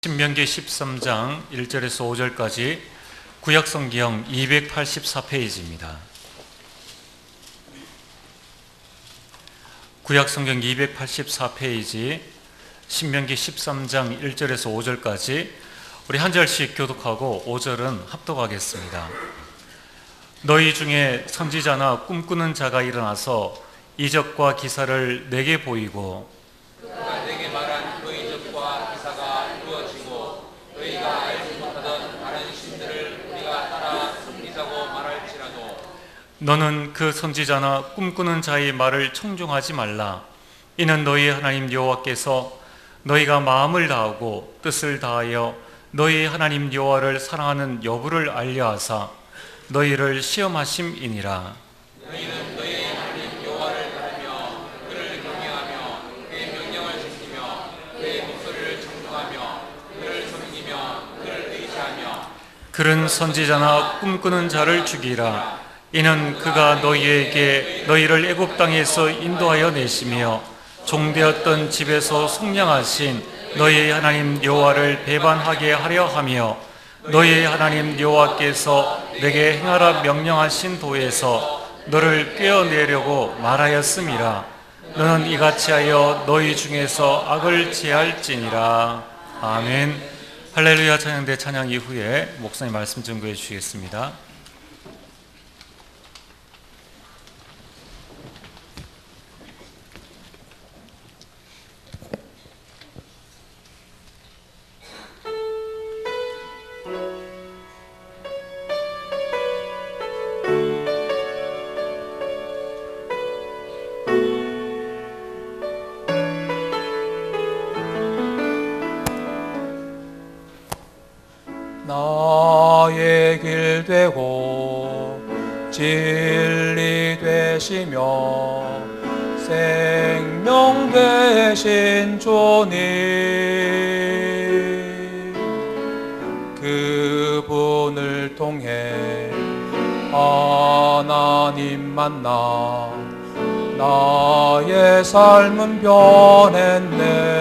신명기 13장 1절에서 5절까지 구약성경 284페이지입니다. 구약성경 284페이지 신명기 13장 1절에서 5절까지 우리 한 절씩 교독하고 5절은 합독하겠습니다. 너희 중에 선지자나 꿈꾸는 자가 일어나서 이적과 기사를 내게 보이고 그가 내게 말한 그 이적과 기사가 이루어지고 너희가 알지 못하던 다른 신들을 우리가 따라 섬기자고 말할지라도 너는 그 선지자나 꿈꾸는 자의 말을 청종하지 말라. 이는 너희 하나님 여호와께서 너희가 마음을 다하고 뜻을 다하여 너희 하나님 여호와를 사랑하는 여부를 알려하사 너희를 시험하심이니라. 너희는 너희 하나님 여호와를 따르며 그를 경외하며 그의 명령을 지키며 그의 목소리를 청종하며 그를 섬기며 그를 의지하며 그런 선지자나 꿈꾸는 자를 죽이라. 이는 그가 너희에게 너희를 애굽 땅에서 인도하여 내시며 종되었던 집에서 속량하신 너희의 하나님 여호와를 배반하게 하려 하며 너희의 하나님 여호와께서 내게 행하라 명령하신 도에서 너를 꿰어내려고 말하였음이라. 너는 이같이 하여 너희 중에서 악을 제할지니라. 아멘. 할렐루야. 찬양대 찬양 이후에 목사님 말씀 증거해 주시겠습니다. 나의 길 되고 진리 되시며 생명 되신 주님, 그분을 통해 하나님 만나 나의 삶은 변했네.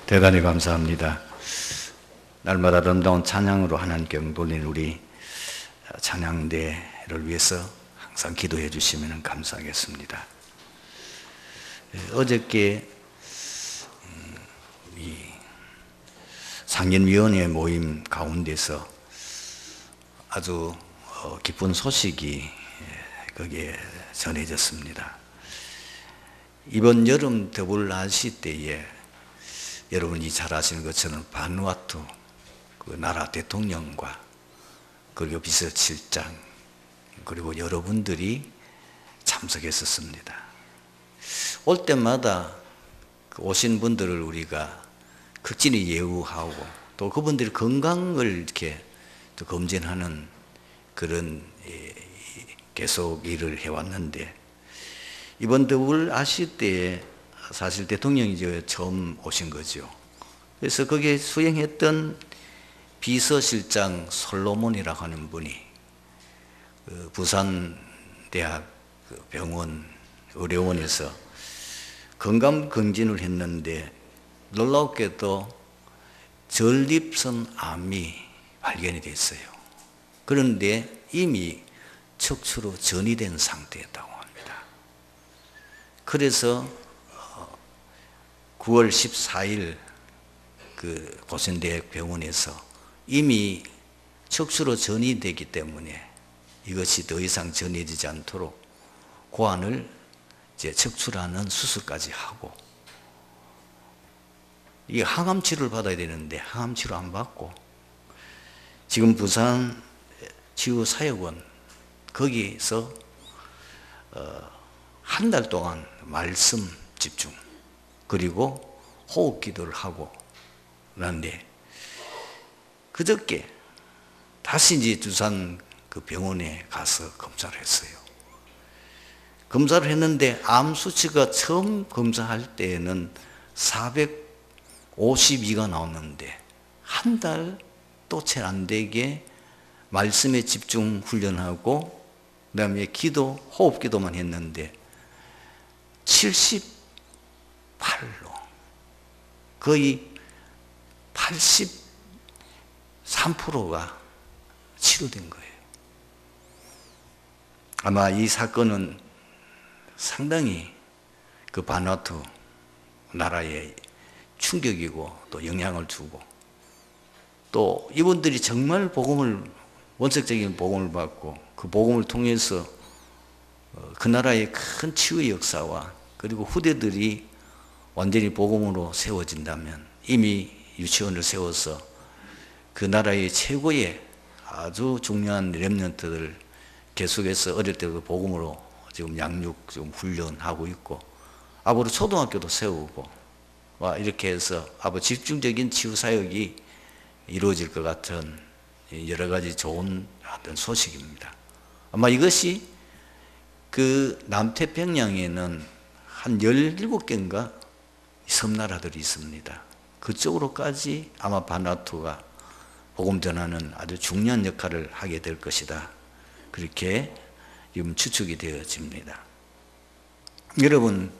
대단히 감사합니다. 날마다 아름다운 찬양으로 하나님께 영돌린 우리 찬양대를 위해서 항상 기도해 주시면 감사하겠습니다. 어저께 이 상임위원회 모임 가운데서 아주 기쁜 소식이 거기에 전해졌습니다. 이번 여름 더블라시 때에 여러분이 잘 아시는 것처럼 바누아투 그 나라 대통령과 그리고 비서실장 그리고 여러분들이 참석했었습니다. 올 때마다 오신 분들을 우리가 극진히 예우하고 또 그분들의 건강을 이렇게 또 검진하는 그런 계속 일을 해왔는데 이번 더블아시 때에 사실 대통령이 이제 처음 오신 거죠. 그래서 거기에 수행했던 비서실장 솔로몬이라고 하는 분이 부산대학 병원 의료원에서 건강검진을 했는데 놀랍게도 전립선 암이 발견이 됐어요. 그런데 이미 척추로 전이된 상태였다고 합니다. 그래서 9월 14일 그 고선대학 병원에서 이미 척추로 전이되기 때문에 이것이 더 이상 전이되지 않도록 고안을 이제 척추라는 수술까지 하고 이게 항암 치료를 받아야 되는데 항암 치료 안 받고 지금 부산 치유사역원 거기서 한 달 동안 말씀 집중 그리고 호흡 기도를 하고 그런데 그저께 다시 이제 두산 그 병원에 가서 검사를 했어요. 검사를 했는데 암 수치가 처음 검사할 때에는 452가 나왔는데 한 달 또 채 안 되게 말씀에 집중 훈련하고 그다음에 기도, 호흡 기도만 했는데 78로 거의 83%가 치료된 거예요. 아마 이 사건은 상당히 그 바누아투 나라에 충격이고 또 영향을 주고 또 이분들이 정말 원색적인 복음을 받고 그 복음을 통해서 그 나라의 큰 치유의 역사와 그리고 후대들이 완전히 복음으로 세워진다면 이미 유치원을 세워서 그 나라의 최고의 아주 중요한 렘넌트들 계속해서 어릴 때부터 복음으로 지금 양육 지금 훈련하고 있고 앞으로 초등학교도 세우고 이렇게 해서 앞으로 집중적인 치유 사역이 이루어질 것 같은 여러 가지 좋은 어떤 소식입니다. 아마 이것이 그 남태평양에는 한 17개인가 섬나라들이 있습니다. 그쪽으로까지 아마 바누아투가 복음 전하는 아주 중요한 역할을 하게 될 것이다. 그렇게 지금 추측이 되어집니다. 여러분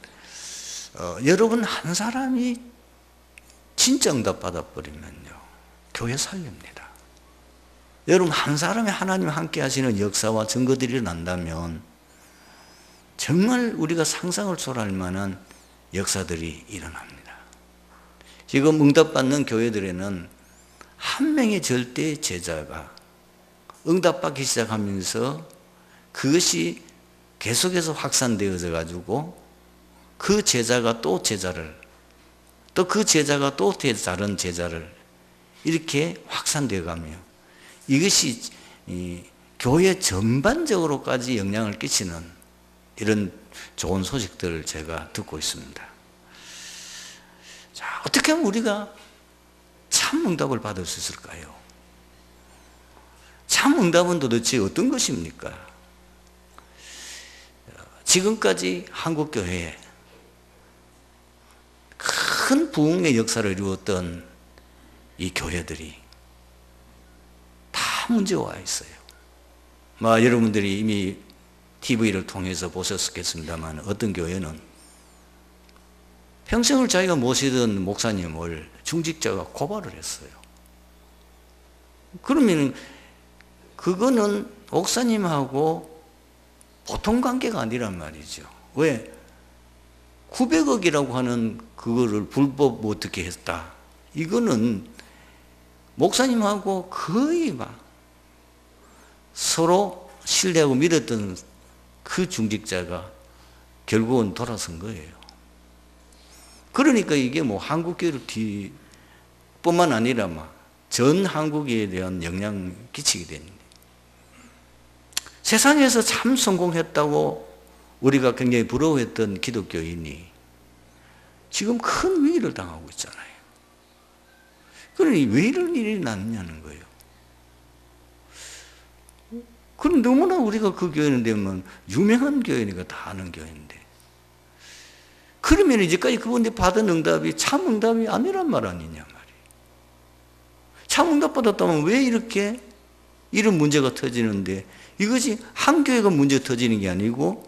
한 사람이 진짜 응답 받아버리면요 교회 살립니다. 여러분 한 사람이 하나님 함께 하시는 역사와 증거들이 일어난다면 정말 우리가 상상을 초월할 만한 역사들이 일어납니다. 지금 응답받는 교회들에는 한 명의 절대 제자가 응답받기 시작하면서 그것이 계속해서 확산되어져 가지고 그 제자가 또 제자를 또 그 제자가 또 다른 제자를 이렇게 확산되어 가며 이것이 교회 전반적으로까지 영향을 끼치는 이런 좋은 소식들을 제가 듣고 있습니다. 자, 어떻게 하면 우리가 참 응답을 받을 수 있을까요? 참 응답은 도대체 어떤 것입니까? 지금까지 한국교회에 큰 부흥의 역사를 이루었던 이 교회들이 다 문제가 와 있어요. 여러분들이 이미 TV를 통해서 보셨겠습니다만 어떤 교회는 평생을 자기가 모시던 목사님을 중직자가 고발을 했어요. 그러면 그거는 목사님하고 보통 관계가 아니란 말이죠. 왜? 900억이라고 하는 그거를 불법 어떻게 했다. 이거는 목사님하고 거의 막 서로 신뢰하고 믿었던 그 중직자가 결국은 돌아선 거예요. 그러니까 이게 뭐 한국교회를 뿐만 아니라 막 전 한국에 대한 영향을 끼치게 됩니다. 세상에서 참 성공했다고 우리가 굉장히 부러워했던 기독교인이 지금 큰 위기를 당하고 있잖아요. 그러니 왜 이런 일이 났냐는 거예요. 그럼 너무나 우리가 그 교회는 되면 유명한 교회니까 다 아는 교회인데, 그러면 이제까지 그분들이 받은 응답이 참 응답이 아니란 말 아니냐 말이에요. 참 응답 받았다면 왜 이렇게 이런 문제가 터지는데, 이것이 한 교회가 문제 터지는 게 아니고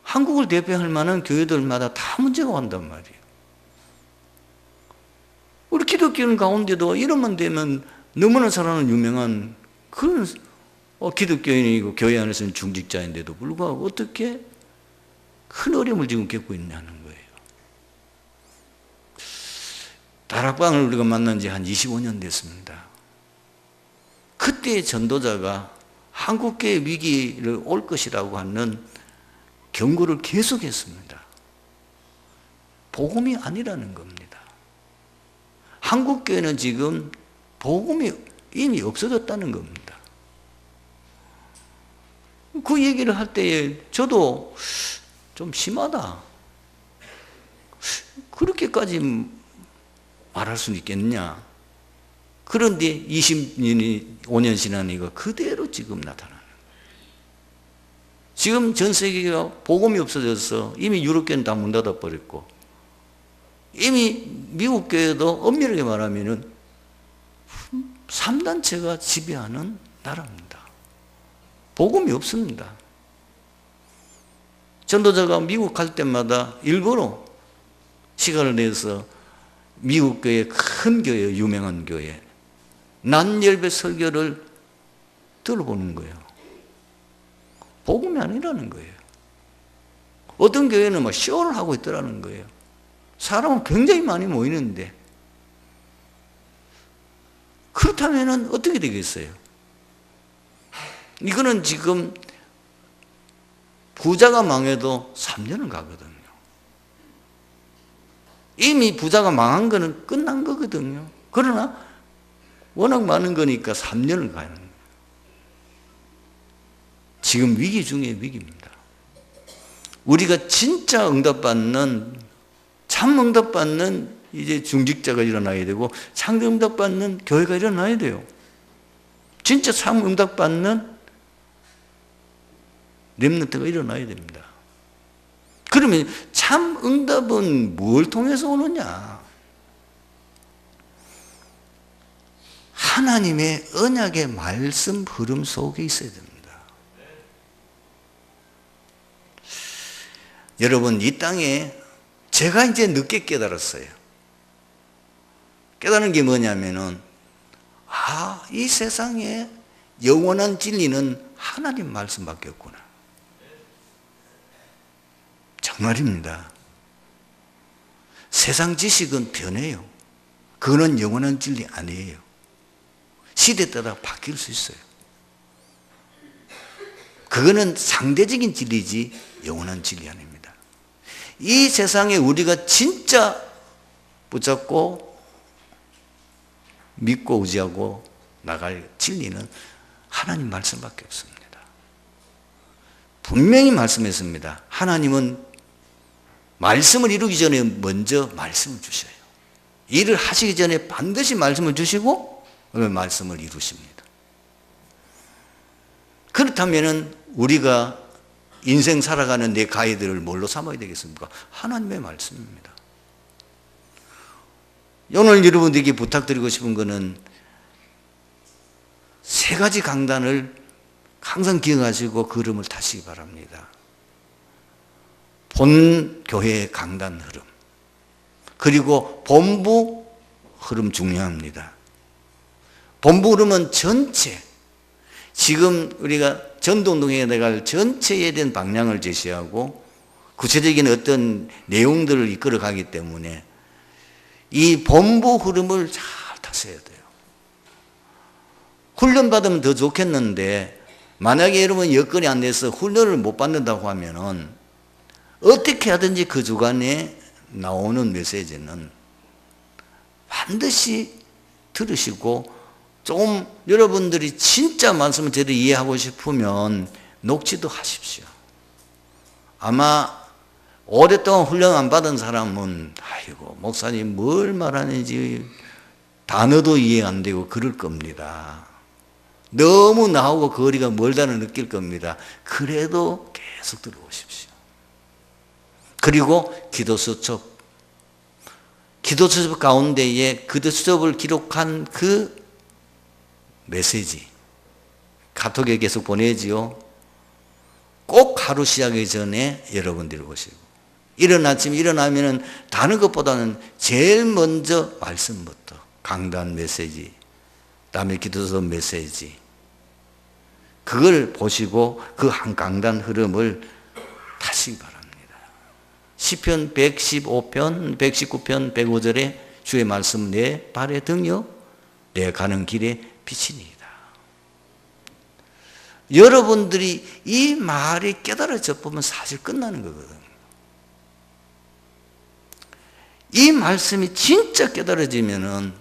한국을 대표할 만한 교회들마다 다 문제가 온단 말이에요. 우리 기독교인 가운데도 이런만 되면 너무나 사랑하는 유명한 그런 기독교인이고 교회 안에서는 중직자인데도 불구하고 어떻게 큰 어려움을 지금 겪고 있냐는 거예요. 다락방을 우리가 만난 지 한 25년 됐습니다. 그때 전도자가 한국교회 위기를 올 것이라고 하는 경고를 계속했습니다. 복음이 아니라는 겁니다. 한국교회는 지금 복음이 이미 없어졌다는 겁니다. 그 얘기를 할 때에 저도 좀 심하다. 그렇게까지 말할 수는 있겠냐. 그런데 20년이 5년 지나니까 그대로 지금 나타나는 거예요. 지금 전 세계가 복음이 없어져서 이미 유럽교회는 다 문 닫아버렸고, 이미 미국 교회도 엄밀하게 말하면 3단체가 지배하는 나라입니다. 복음이 없습니다. 전도자가 미국 갈 때마다 일부러 시간을 내서 미국 교회, 큰 교회, 유명한 교회 난열배 설교를 들어보는 거예요. 복음이 아니라는 거예요. 어떤 교회는 막 쇼를 하고 있더라는 거예요. 사람은 굉장히 많이 모이는데, 그렇다면 어떻게 되겠어요? 이거는 지금 부자가 망해도 3년은 가거든요. 이미 부자가 망한 거는 끝난 거거든요. 그러나 워낙 많은 거니까 3년을 가는 거예요. 지금 위기 중에 위기입니다. 우리가 진짜 응답받는, 참 응답받는 이제 중직자가 일어나야 되고, 참 응답받는 교회가 일어나야 돼요. 진짜 참 응답받는 렘넌트가 일어나야 됩니다. 그러면 참 응답은 뭘 통해서 오느냐? 하나님의 언약의 말씀 흐름 속에 있어야 됩니다. 여러분, 이 땅에 제가 이제 늦게 깨달았어요. 깨달은 게 뭐냐면은, 이 세상에 영원한 진리는 하나님 말씀밖에 없구나. 정말입니다. 세상 지식은 변해요. 그거는 영원한 진리 아니에요. 시대 따라 바뀔 수 있어요. 그거는 상대적인 진리지 영원한 진리 아닙니다. 이 세상에 우리가 진짜 붙잡고 믿고 의지하고 나갈 진리는 하나님 말씀밖에 없습니다. 분명히 말씀했습니다. 하나님은 말씀을 이루기 전에 먼저 말씀을 주셔요. 일을 하시기 전에 반드시 말씀을 주시고 말씀을 이루십니다. 그렇다면 우리가 인생 살아가는 내 가이드를 뭘로 삼아야 되겠습니까? 하나님의 말씀입니다. 오늘 여러분들에게 부탁드리고 싶은 것은 3가지 강단을 항상 기억하시고 걸음을 타시기 바랍니다. 본 교회의 강단 흐름, 그리고 본부 흐름 중요합니다. 본부 흐름은 전체, 지금 우리가 전도운동에 나갈 전체에 대한 방향을 제시하고 구체적인 어떤 내용들을 이끌어 가기 때문에 이 본부 흐름을 잘 타셔야 돼요. 훈련 받으면 더 좋겠는데 만약에 여러분 여건이 안 돼서 훈련을 못 받는다고 하면은 어떻게 하든지 그 주간에 나오는 메시지는 반드시 들으시고 좀 여러분들이 진짜 말씀을 제대로 이해하고 싶으면 녹취도 하십시오. 아마 오랫동안 훈련 안 받은 사람은 아이고 목사님 뭘 말하는지 단어도 이해 안 되고 그럴 겁니다. 너무 나하고 거리가 멀다는 느낄 겁니다. 그래도 계속 들어오십시오. 그리고 기도수첩 가운데에 기도수첩을 기록한 그 메시지 카톡에 계속 보내지요. 꼭 하루 시작하기 전에 여러분들이 보시고 이른 아침 일어나면은 다른 것보다는 제일 먼저 말씀부터 강단 메시지, 다음에 기도서 메시지 그걸 보시고 그 한 강단 흐름을 타시기 바랍니다. 시편 115편, 119편, 105절에 주의 말씀 내 발의 등이요 내 가는 길에 빛이니이다. 여러분들이 이 말이 깨달아져 보면 사실 끝나는 거거든요. 이 말씀이 진짜 깨달아지면은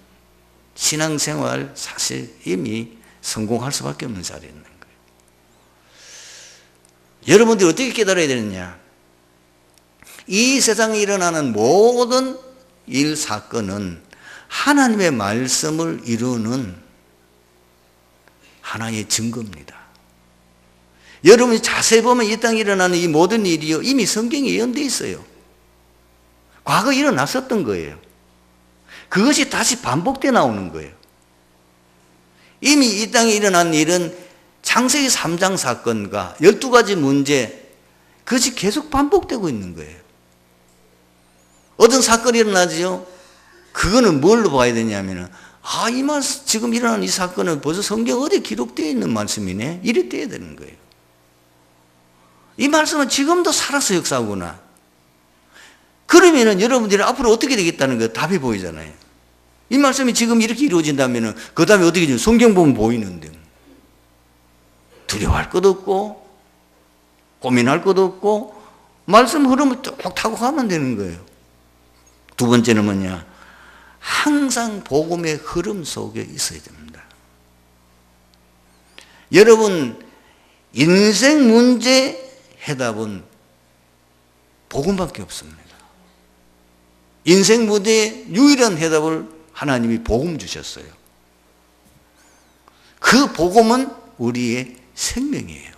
신앙생활 사실 이미 성공할 수밖에 없는 자리에 있는 거예요. 여러분들이 어떻게 깨달아야 되느냐? 이 세상에 일어나는 모든 일, 사건은 하나님의 말씀을 이루는 하나의 증거입니다. 여러분이 자세히 보면 이 땅에 일어나는 이 모든 일이요 이미 성경에 예언되어 있어요. 과거에 일어났었던 거예요. 그것이 다시 반복되어 나오는 거예요. 이미 이 땅에 일어난 일은 창세기 3장 사건과 12가지 문제 그것이 계속 반복되고 있는 거예요. 어떤 사건이 일어나지요. 그거는 뭘로 봐야 되냐면은 이 말씀 지금 일어난 이 사건은 벌써 성경 어디에 기록되어 있는 말씀이네. 이래 떼야 되는 거예요. 이 말씀은 지금도 살아서 역사하구나. 그러면은 여러분들이 앞으로 어떻게 되겠다는 거 답이 보이잖아요. 이 말씀이 지금 이렇게 이루어진다면은 그 다음에 어떻게 되죠? 성경 보면 보이는데 두려워할 것도 없고 고민할 것도 없고 말씀 흐름을 쭉 타고 가면 되는 거예요. 두 번째는 뭐냐? 항상 복음의 흐름 속에 있어야 됩니다. 여러분 인생 문제 해답은 복음밖에 없습니다. 인생 문제의 유일한 해답을 하나님이 복음 주셨어요. 그 복음은 우리의 생명이에요.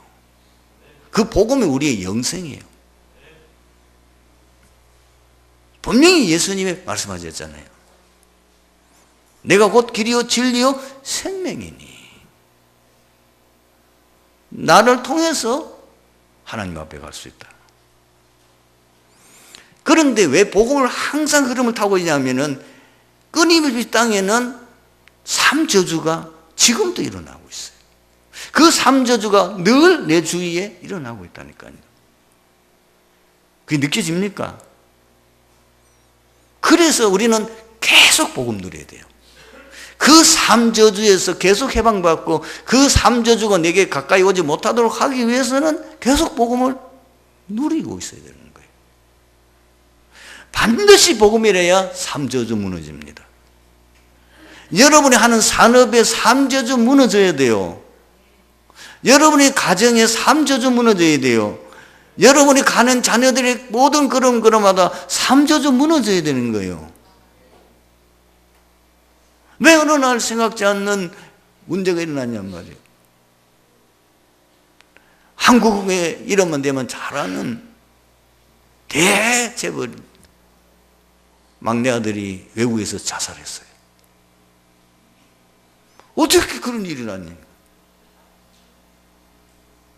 그 복음이 우리의 영생이에요. 분명히 예수님이 말씀하셨잖아요. 내가 곧 길이요 진리요 생명이니 나를 통해서 하나님 앞에 갈 수 있다. 그런데 왜 복음을 항상 흐름을 타고 있냐면은 끊임없이 땅에는 3저주가 지금도 일어나고 있어요. 그 3저주가 늘 내 주위에 일어나고 있다니까요. 그게 느껴집니까? 그래서 우리는 계속 복음 누려야 돼요. 그 3저주에서 계속 해방받고 그 3저주가 내게 가까이 오지 못하도록 하기 위해서는 계속 복음을 누리고 있어야 되는 거예요. 반드시 복음이래야 3저주 무너집니다. 여러분이 하는 산업에 3저주 무너져야 돼요. 여러분이 가정에 3저주 무너져야 돼요. 여러분이 가는 자녀들의 모든 걸음걸음마다 3저주 무너져야 되는 거예요. 왜 어느 날 생각지 않는 문제가 일어났냔 말이에요. 한국에 이러면 되면 잘하는 대재벌 막내 아들이 외국에서 자살했어요. 어떻게 그런 일이 일어났냐?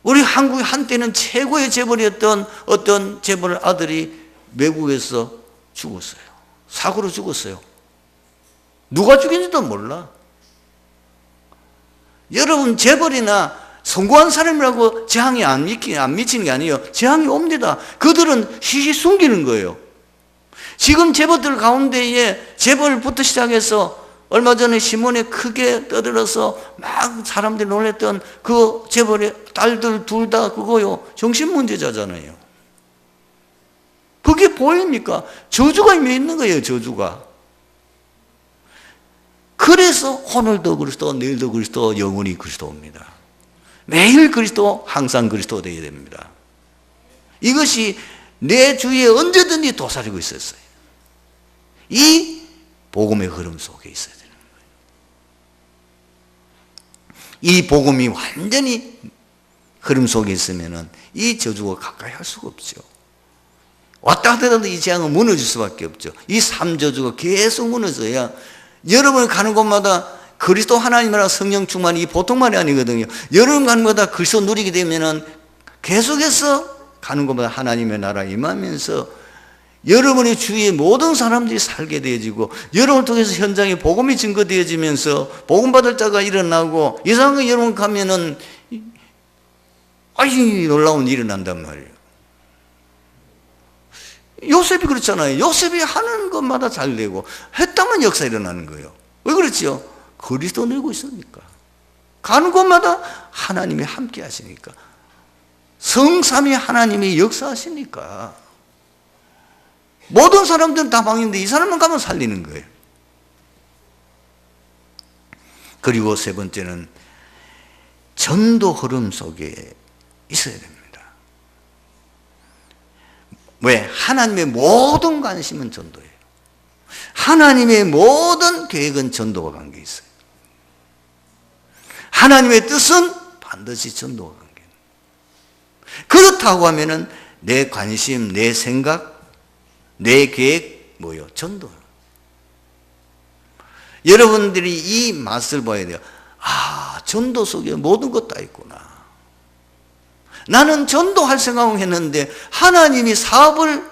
우리 한국이 한때는 최고의 재벌이었던 어떤 재벌 아들이 외국에서 죽었어요. 사고로 죽었어요. 누가 죽인지도 몰라. 여러분, 재벌이나 성공한 사람이라고 재앙이 안 미치는 게 아니에요. 재앙이 옵니다. 그들은 시시 숨기는 거예요. 지금 재벌들 가운데에 재벌부터 시작해서 얼마 전에 신문에 크게 떠들어서 막 사람들이 놀랬던 그 재벌의 딸들 둘 다 그거요, 정신문제자잖아요. 그게 보입니까? 저주가 임해 있는 거예요, 저주가. 그래서 오늘도 그리스도, 내일도 그리스도, 영원히 그리스도입니다. 매일 그리스도, 항상 그리스도 되어야 됩니다. 이것이 내 주위에 언제든지 도사리고 있었어요. 이 복음의 흐름 속에 있어야 되는 거예요. 이 복음이 완전히 흐름 속에 있으면 이 저주가 가까이 할 수가 없죠. 왔다 갔다 해도 이 재앙은 무너질 수밖에 없죠. 이 삼저주가 계속 무너져야 여러분 가는 곳마다 그리스도 하나님이랑 성령 충만이 이 보통 말이 아니거든요. 여러분 가는 곳마다 그리스도 누리게 되면은 계속해서 가는 곳마다 하나님의 나라 임하면서 여러분의 주위에 모든 사람들이 살게 되어지고 여러분을 통해서 현장에 복음이 증거되어지면서 복음 받을 자가 일어나고 이상한 거 여러분 가면은 아이 놀라운 일이 일어난단 말이에요. 요셉이 그렇잖아요. 요셉이 하는 것마다 잘 되고 했다면 역사 일어나는 거예요. 왜 그렇지요? 그리스도 늘고 있으니까. 가는 곳마다 하나님이 함께 하시니까. 성삼위 하나님이 역사하시니까. 모든 사람들은 다 망했는데 이 사람만 가면 살리는 거예요. 그리고 세 번째는 전도 흐름 속에 있어야 됩니다. 왜? 하나님의 모든 관심은 전도예요. 하나님의 모든 계획은 전도와 관계 있어요. 하나님의 뜻은 반드시 전도와 관계. 그렇다고 하면은 내 관심, 내 생각, 내 계획 뭐요? 전도. 여러분들이 이 맛을 봐야 돼요. 아, 전도 속에 모든 것 다 있구나. 나는 전도할 생각을 했는데 하나님이 사업을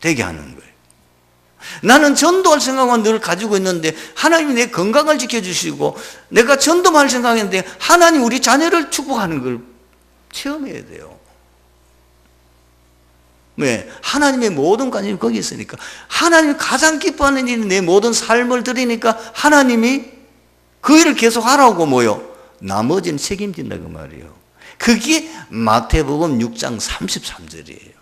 되게 하는 거예요. 나는 전도할 생각만 늘 가지고 있는데 하나님이 내 건강을 지켜주시고 내가 전도만 할 생각했는데 하나님 우리 자녀를 축복하는 걸 체험해야 돼요. 왜? 하나님의 모든 관심이 거기 있으니까. 하나님이 가장 기뻐하는 일이 내 모든 삶을 드리니까 하나님이 그 일을 계속 하라고 뭐요? 나머지는 책임진다 그 말이에요. 그게 마태복음 6장 33절이에요.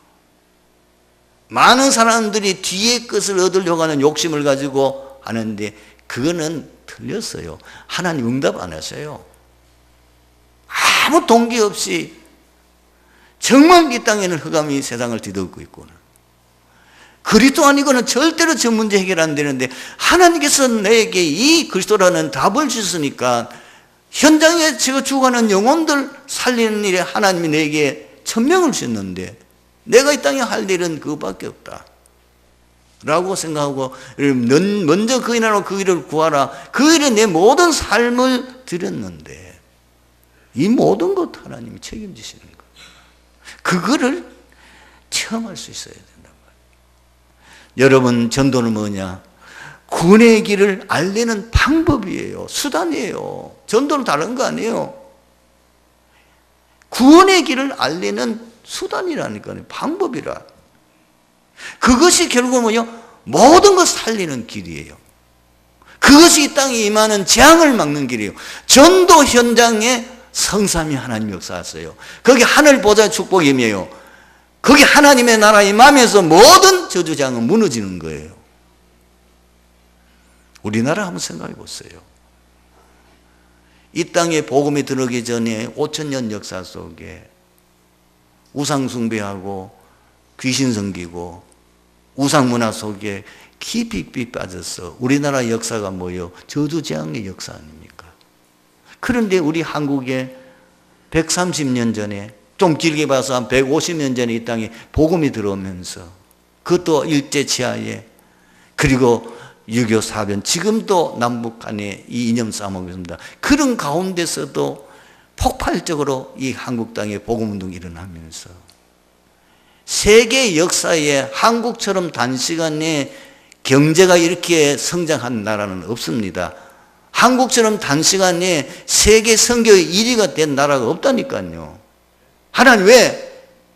많은 사람들이 뒤에 것을 얻으려고 하는 욕심을 가지고 하는데 그거는 틀렸어요. 하나님 응답 안 하셔요. 아무 동기 없이 정말 이 땅에는 흑암이 세상을 뒤덮고 있구나. 그리스도 아니고는 절대로 저 문제 해결 안 되는데 하나님께서 내게 이 그리스도라는 답을 주셨으니까 현장에 제가 죽어가는 영혼들 살리는 일에 하나님이 내게 천명을 주셨는데 내가 이 땅에 할 일은 그것밖에 없다 라고 생각하고 먼저 그 일하러 그 일을 구하라. 그 일에 내 모든 삶을 드렸는데 이 모든 것 하나님이 책임지시는 거예요. 그거를 체험할 수 있어야 된단 말이에요. 여러분, 전도는 뭐냐? 구원의 길을 알리는 방법이에요. 수단이에요. 전도는 다른 거 아니에요. 구원의 길을 알리는 수단이라니까요. 방법이라. 그것이 결국은 뭐요? 모든 것 살리는 길이에요. 그것이 이 땅에 임하는 재앙을 막는 길이에요. 전도 현장에 성삼위 하나님 역사하세요. 거기 하늘 보좌의 축복이 임해요. 거기 하나님의 나라 임하면서 모든 저주장은 무너지는 거예요. 우리나라 한번 생각해 보세요. 이 땅에 복음이 들어오기 전에 5,000년 역사 속에 우상 숭배하고 귀신 섬기고 우상 문화 속에 깊이 빠져서 우리나라 역사가 뭐예요? 저주재앙의 역사 아닙니까? 그런데 우리 한국에 130년 전에, 좀 길게 봐서 한 150년 전에 이 땅에 복음이 들어오면서 그것도 일제치하에, 그리고 6.25 사변, 지금도 남북 간에 이 이념 싸움하고 있습니다. 그런 가운데서도 폭발적으로 이 한국 땅에 복음운동이 일어나면서 세계 역사에 한국처럼 단시간에 경제가 이렇게 성장한 나라는 없습니다. 한국처럼 단시간에 세계 선교의 1위가 된 나라가 없다니까요. 하나님 왜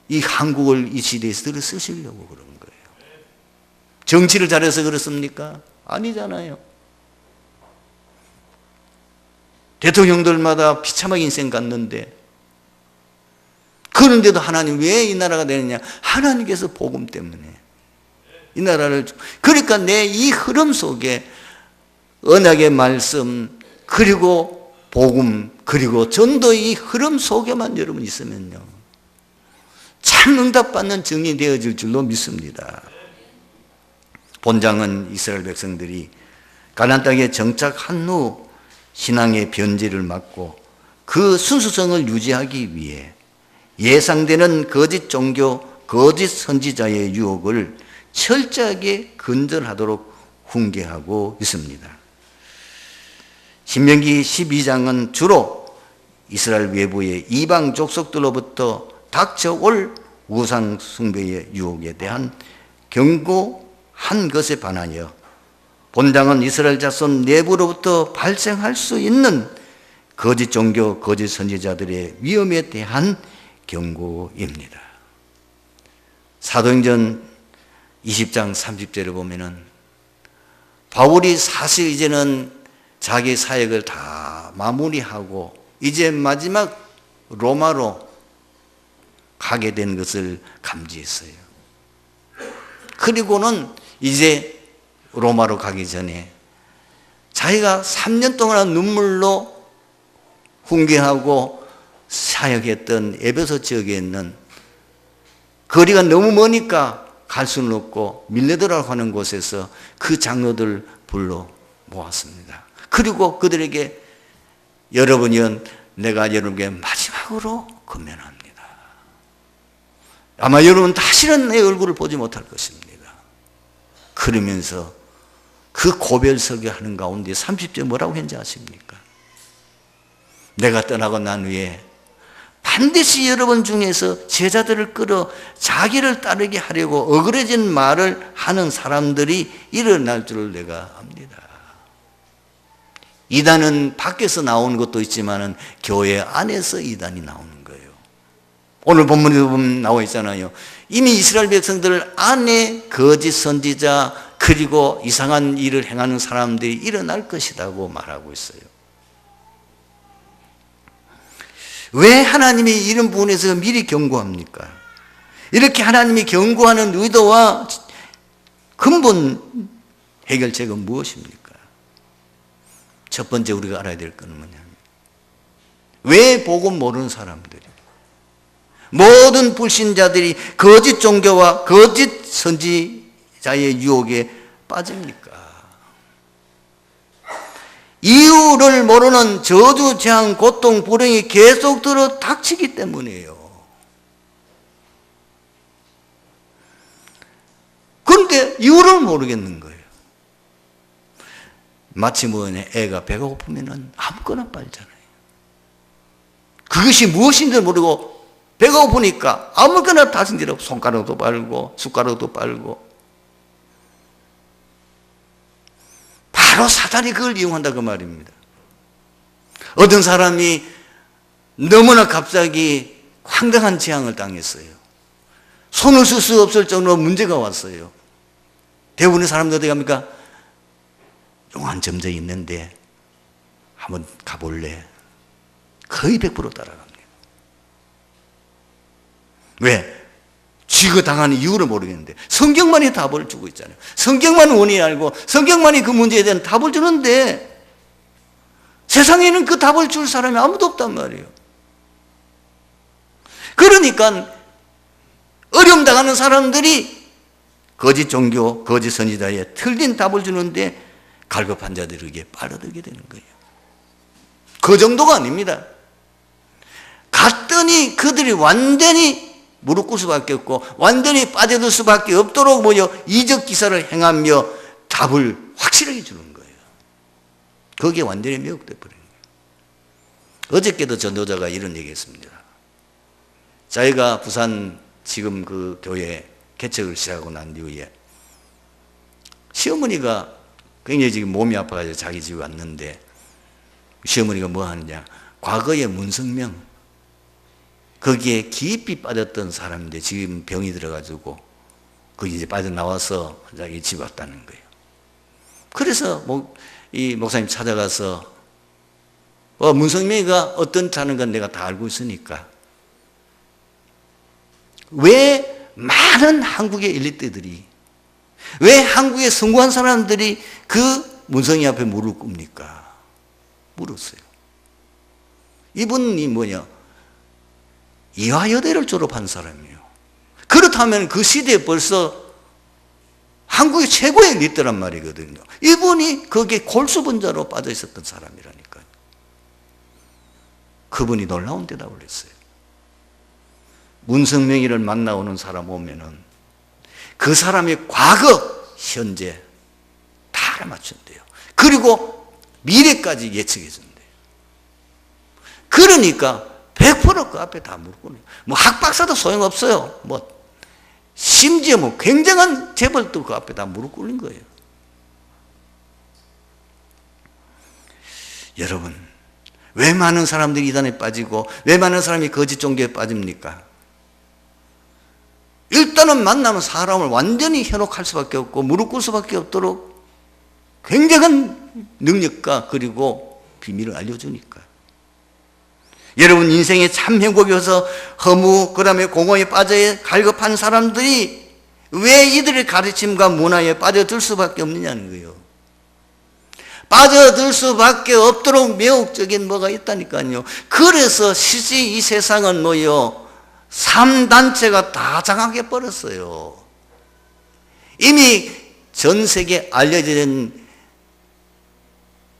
이 한국을 이 시대에 들어 쓰시려고 그런 거예요? 정치를 잘해서 그렇습니까? 아니잖아요. 대통령들마다 비참하게 인생 갔는데, 그런데도 하나님 왜 이 나라가 되느냐? 하나님께서 복음 때문에 이 나라를, 그러니까 내 이 흐름 속에 언약의 말씀, 그리고 복음, 그리고 전도의 이 흐름 속에만 여러분 있으면요, 참 응답받는 증인이 되어질 줄로 믿습니다. 본장은 이스라엘 백성들이 가나안 땅에 정착한 후 신앙의 변질을 막고 그 순수성을 유지하기 위해 예상되는 거짓 종교, 거짓 선지자의 유혹을 철저하게 근절하도록 훈계하고 있습니다. 신명기 12장은 주로 이스라엘 외부의 이방 족속들로부터 닥쳐올 우상 숭배의 유혹에 대한 경고한 것에 반하여 본장은 이스라엘 자손 내부로부터 발생할 수 있는 거짓 종교, 거짓 선지자들의 위험에 대한 경고입니다. 사도행전 20장 30절에 보면은 바울이 사실 이제는 자기 사역을 다 마무리하고 이제 마지막 로마로 가게 된 것을 감지했어요. 그리고는 이제 로마로 가기 전에 자기가 3년 동안 눈물로 훈계하고 사역했던 에베소 지역에 있는, 거리가 너무 머니까 갈 수는 없고 밀레도라고 하는 곳에서 그 장로들 불러 모았습니다. 그리고 그들에게 여러분이요, 내가 여러분에게 마지막으로 권면합니다. 아마 여러분 다시는 내 얼굴을 보지 못할 것입니다. 그러면서 그 고별 설교하는 가운데 30절 뭐라고 했는지 아십니까? 내가 떠나고 난 후에 반드시 여러분 중에서 제자들을 끌어 자기를 따르게 하려고 어그러진 말을 하는 사람들이 일어날 줄을 내가 압니다. 이단은 밖에서 나오는 것도 있지만 교회 안에서 이단이 나오는 거예요. 오늘 본문에 보면 나와 있잖아요. 이미 이스라엘 백성들 안에 거짓 선지자, 그리고 이상한 일을 행하는 사람들이 일어날 것이라고 말하고 있어요. 왜 하나님이 이런 부분에서 미리 경고합니까? 이렇게 하나님이 경고하는 의도와 근본 해결책은 무엇입니까? 첫 번째 우리가 알아야 될 것은 뭐냐면, 왜 복음 모르는 사람들이, 모든 불신자들이 거짓 종교와 거짓 선지자의 유혹에 빠집니까? 이유를 모르는 저주, 재앙, 고통, 불행이 계속 들어 닥치기 때문이에요. 그런데 이유를 모르겠는 거예요. 마치 애가 배가 고프면 아무거나 빨잖아요. 그것이 무엇인지 모르고 배가 고프니까 아무거나 다신대로 손가락도 빨고 숟가락도 빨고, 바로 사단이 그걸 이용한다 그 말입니다. 어떤 사람이 너무나 갑자기 황당한 재앙을 당했어요. 손을 쓸 수 없을 정도로 문제가 왔어요. 대부분의 사람들 어디 갑니까? 용한 점쟁이 있는데 한번 가볼래? 거의 100% 따라갑니다. 왜? 쥐가 당하는 이유를 모르겠는데 성경만이 답을 주고 있잖아요. 성경만 원인을 알고 성경만이 그 문제에 대한 답을 주는데 세상에는 그 답을 줄 사람이 아무도 없단 말이에요. 그러니까 어려움 당하는 사람들이 거짓 종교, 거짓 선지자의 틀린 답을 주는데 갈급한 자들에게 빨아들게 되는 거예요. 그 정도가 아닙니다. 갔더니 그들이 완전히 무릎 꿇을 수밖에 없고 완전히 빠져들 수밖에 없도록 이적 기사를 행하며 답을 확실하게 주는 거예요. 거기에 완전히 미혹돼 버린 거예요. 어저께도 전도자가 이런 얘기했습니다. 자기가 부산 지금 그 교회 개척을 시작하고 난 이후에 시어머니가 굉장히 지금 몸이 아파가지고 자기 집에 왔는데 시어머니가 뭐 하느냐, 과거의 문성명 거기에 깊이 빠졌던 사람인데 지금 병이 들어가지고 거기 이제 빠져나와서 자기 집에 왔다는 거예요. 그래서 이 목사님 찾아가서 문성명이가 어떻다는 건 내가 다 알고 있으니까 왜 많은 한국의 엘리트들이, 왜 한국의 성공한 사람들이 그 문성이 앞에 무릎 꿇습니까? 물었어요. 이분이 뭐냐, 이화여대를 졸업한 사람이에요. 그렇다면 그 시대에 벌써 한국의 최고의 엘리트란 말이거든요. 이분이 거기에 골수분자로 빠져 있었던 사람이라니까요. 그분이 놀라운 대답을 했어요. 문성명이를 만나오는 사람 오면은 그 사람의 과거, 현재 다 알아맞춘대요. 그리고 미래까지 예측해 준대요. 그러니까 100% 그 앞에 다 무릎 꿇어요. 뭐 학박사도 소용없어요. 심지어 굉장한 재벌도 그 앞에 다 무릎 꿇는 거예요. 여러분, 왜 많은 사람들이 이단에 빠지고 왜 많은 사람이 거짓 종교에 빠집니까? 일단은 만나면 사람을 완전히 현혹할 수밖에 없고 무릎 꿇을 수밖에 없도록 굉장한 능력과 그리고 비밀을 알려주니까. 여러분, 인생에 참 행복이 어서 허무, 그 다음에 공허에 빠져 갈급한 사람들이 왜 이들의 가르침과 문화에 빠져들 수밖에 없느냐는 거예요. 빠져들 수밖에 없도록 매혹적인 뭐가 있다니까요. 그래서 실제 이 세상은 3단체가 다 장악해 버렸어요. 이미 전 세계에 알려진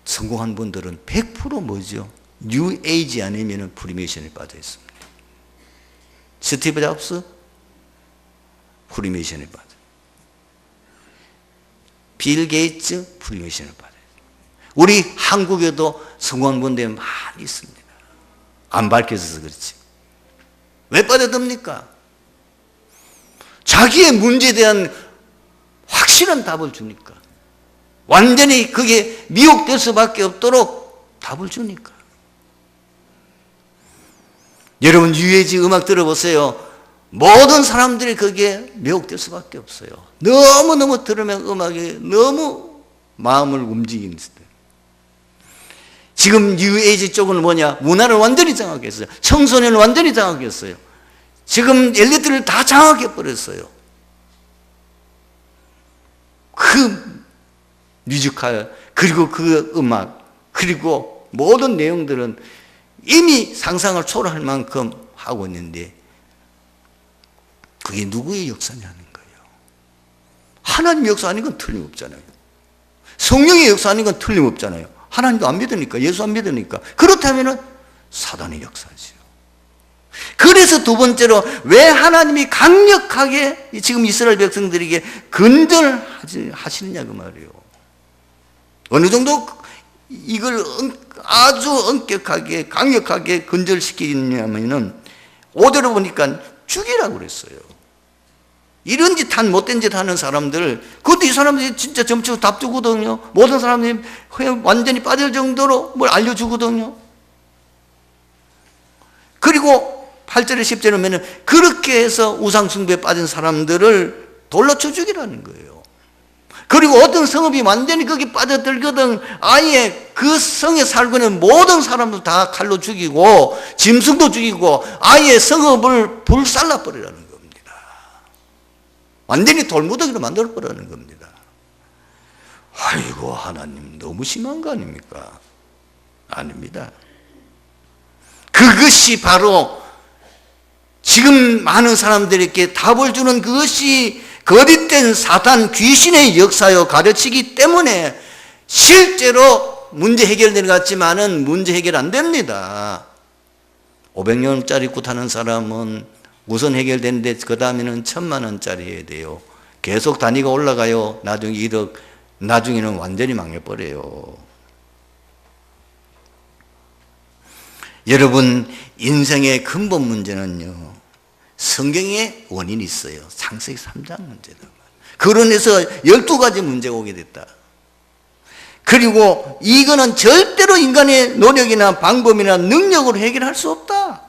성공한 분들은 100% 뭐죠? 뉴 에이지 아니면 프리메이션에 빠져 있습니다. 스티브 잡스 프리메이션에 빠져, 빌 게이츠 프리메이션에 빠져. 우리 한국에도 성공한 분들이 많이 있습니다. 안 밝혀져서 그렇지. 왜 빠져듭니까? 자기의 문제에 대한 확실한 답을 주니까, 완전히 그게 미혹될 수밖에 없도록 답을 주니까. 여러분, 유해지 음악 들어보세요. 모든 사람들이 거기에 매혹될 수밖에 없어요. 너무너무 들으면 음악이 너무 마음을 움직이는. 지금 뉴에이지 쪽은 뭐냐, 문화를 완전히 장악했어요. 청소년을 완전히 장악했어요. 지금 엘리트를 다 장악해버렸어요. 그 뮤지컬, 그리고 그 음악, 그리고 모든 내용들은 이미 상상을 초월할 만큼 하고 있는데 그게 누구의 역사냐는 거예요. 하나님 역사 아닌 건 틀림없잖아요. 성령의 역사 아닌 건 틀림없잖아요. 하나님도 안 믿으니까, 예수 안 믿으니까. 그렇다면 사단의 역사지요. 그래서 두 번째로 왜 하나님이 강력하게 지금 이스라엘 백성들에게 근절하시느냐 그 말이에요. 어느 정도 이걸 아주 엄격하게 강력하게 근절시키냐면은 5절을 보니까 죽이라고 그랬어요. 이런 짓 한 못된 짓 하는 사람들, 그것도 이 사람들이 진짜 점치고 답주거든요. 모든 사람들이 완전히 빠질 정도로 뭘 알려주거든요. 그리고 8절에 10절에 보면 그렇게 해서 우상숭배에 빠진 사람들을 돌로 쳐 죽이라는 거예요. 그리고 어떤 성읍이 완전히 거기 빠져들거든 아예 그 성에 살고 있는 모든 사람들 다 칼로 죽이고 짐승도 죽이고 아예 성읍을 불살라 버리라는 겁니다. 완전히 돌무더기로 만들어 버리는 겁니다. 아이고, 하나님 너무 심한 거 아닙니까? 아닙니다. 그것이 바로 지금 많은 사람들에게 답을 주는 그것이 거짓된 사탄 귀신의 역사요 가르치기 때문에 실제로 문제 해결되는 것 같지만은 문제 해결 안 됩니다. 500년짜리 굿 하는 사람은 우선 해결되는데 그 다음에는 1000만 원짜리 해야 돼요. 계속 단위가 올라가요. 나중에 1억, 나중에는 완전히 망해버려요. 여러분, 인생의 근본 문제는요, 성경에 원인이 있어요. 창세기 3장 문제다. 거론해서 12가지 문제가 오게 됐다. 그리고 이거는 절대로 인간의 노력이나 방법이나 능력으로 해결할 수 없다.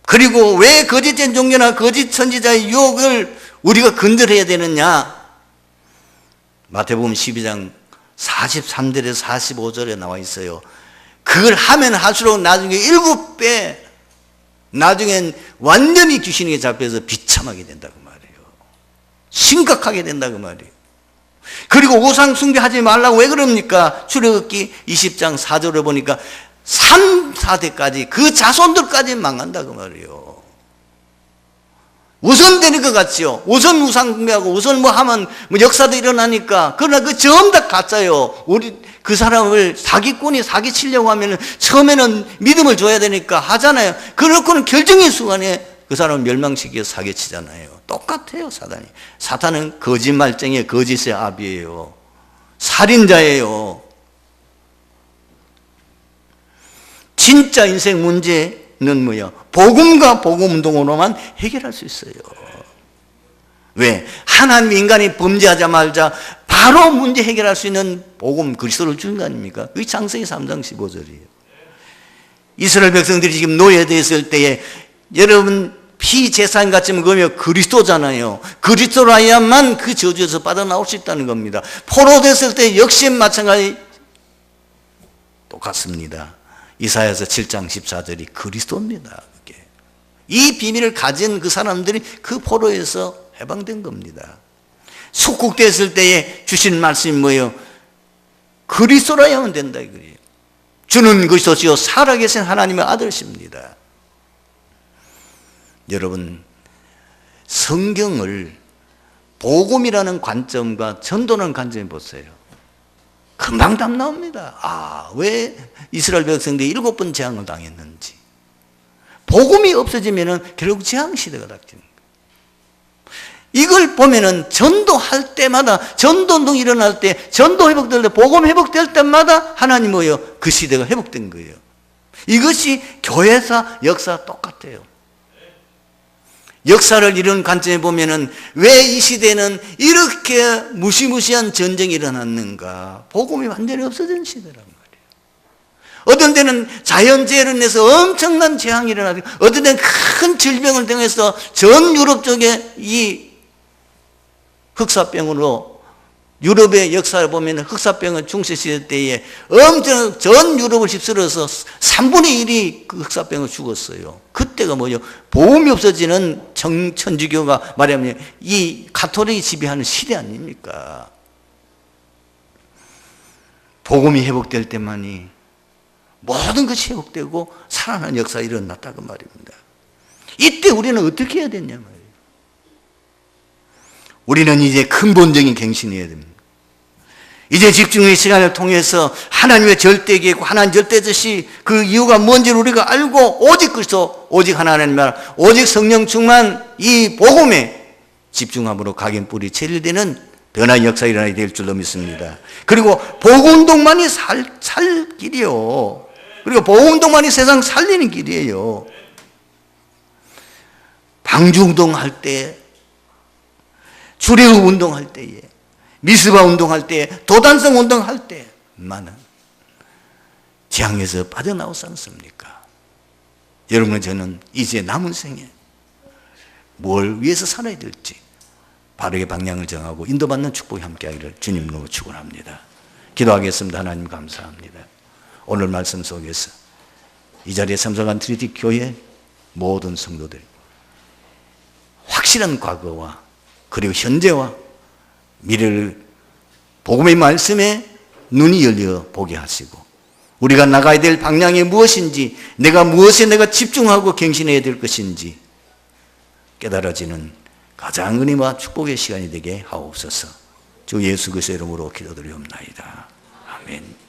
그리고 왜 거짓된 종교나 거짓 선지자의 유혹을 우리가 건드려야 되느냐? 마태복음 12장 43절에서 45절에 나와 있어요. 그걸 하면 할수록 나중에 7배, 나중엔 완전히 귀신에게 잡혀서 비참하게 된다고 말이에요. 심각하게 된다고 말이에요. 그리고 우상 숭배하지 말라고 왜 그럽니까? 출애굽기 20장 4절에 보니까 3,4대까지 그 자손들까지 망한다고 말이에요. 우선 되는 것 같지요. 우선 우상 숭배하고 우선 뭐 하면 뭐 역사도 일어나니까. 그러나 그 전부 다 가짜요. 우리 그 사람을 사기꾼이 사기치려고 하면 처음에는 믿음을 줘야 되니까 하잖아요. 그렇고는 결정의 순간에 그 사람을 멸망시키고 사기치잖아요. 똑같아요, 사단이. 사탄은 거짓말쟁이의 거짓의 아비예요. 살인자예요. 진짜 인생 문제는 뭐야? 복음과 복음운동으로만 해결할 수 있어요. 왜? 하나님 인간이 범죄하자 말자 바로 문제 해결할 수 있는 복음 그리스도를 주는 거 아닙니까? 그게 창세기 3장 15절이에요. 이스라엘 백성들이 지금 노예되어 있을 때에 여러분 피제사장 같이 먹으면 그리스도잖아요. 그리스도로 하야만 그 저주에서 빠져나올 수 있다는 겁니다. 포로됐을 때 역시 마찬가지 똑같습니다. 이사야서 7장 14절이 그리스도입니다. 그게. 이 비밀을 가진 그 사람들이 그 포로에서 해방된 겁니다. 속국됐을 때에 주신 말씀이 뭐예요? 그리스도라 하면 된다 이거예요. 주는 그리스도시요 살아계신 하나님의 아들이십니다. 여러분 성경을 복음이라는 관점과 전도라는 관점에 보세요. 금방 답 나옵니다. 왜 이스라엘 백성들이 7번 재앙을 당했는지. 복음이 없어지면 결국 재앙 시대가 닥치는 거예요. 이걸 보면은 전도할 때마다 전도운동 일어날 때 전도 회복될 때 복음 회복될 때마다 하나님 뭐예요? 그 시대가 회복된 거예요. 이것이 교회사 역사 똑같아요. 역사를 이런 관점에 보면은 왜 이 시대는 이렇게 무시무시한 전쟁이 일어났는가? 복음이 완전히 없어진 시대란 말이에요. 어떤 때는 자연재해로 인해서 엄청난 재앙이 일어나고, 어떤 때는 큰 질병을 통해서 전 유럽 쪽에 이 흑사병으로, 유럽의 역사를 보면 흑사병은 중세시대 때에 엄청 전 유럽을 휩쓸어서 3분의 1이 그 흑사병을 죽었어요. 그때가 뭐죠? 복음이 없어지는 천주교가 말하면 이 가톨릭이 지배하는 시대 아닙니까? 복음이 회복될 때만이 모든 것이 회복되고 살아나는 역사가 일어났다고 말입니다. 이때 우리는 어떻게 해야 되냐 말이에요. 우리는 이제 근본적인 갱신해야 됩니다. 이제 집중의 시간을 통해서 하나님의 절대계획과 하나님 절대뜻이 그 이유가 뭔지를 우리가 알고 오직 그리스도, 오직 하나님 나라, 오직 성령 충만 이 복음에 집중함으로 각인 뿌리 체질되는 변화의 역사가 일어나게 될 줄로 믿습니다. 그리고 복음운동만이 살 길이요. 그리고 복음운동만이 세상 살리는 길이에요. 방주운동 할 때, 출애굽 운동할 때에, 미스바 운동할 때, 도단성 운동할 때만은 재앙에서 빠져나오지 않습니까? 여러분, 저는 이제 남은 생에 뭘 위해서 살아야 될지 바르게 방향을 정하고 인도받는 축복이 함께하기를 주님으로 축원합니다. 기도하겠습니다. 하나님 감사합니다. 오늘 말씀 속에서 이 자리에 참석한 트리티 교회 모든 성도들 확실한 과거와 그리고 현재와 미래를 복음의 말씀에 눈이 열려 보게 하시고 우리가 나가야 될 방향이 무엇인지 무엇에 내가 집중하고 갱신해야 될 것인지 깨달아지는 가장 은혜와 축복의 시간이 되게 하옵소서. 주 예수 그리스도의 이름으로 기도드리옵나이다. 아멘.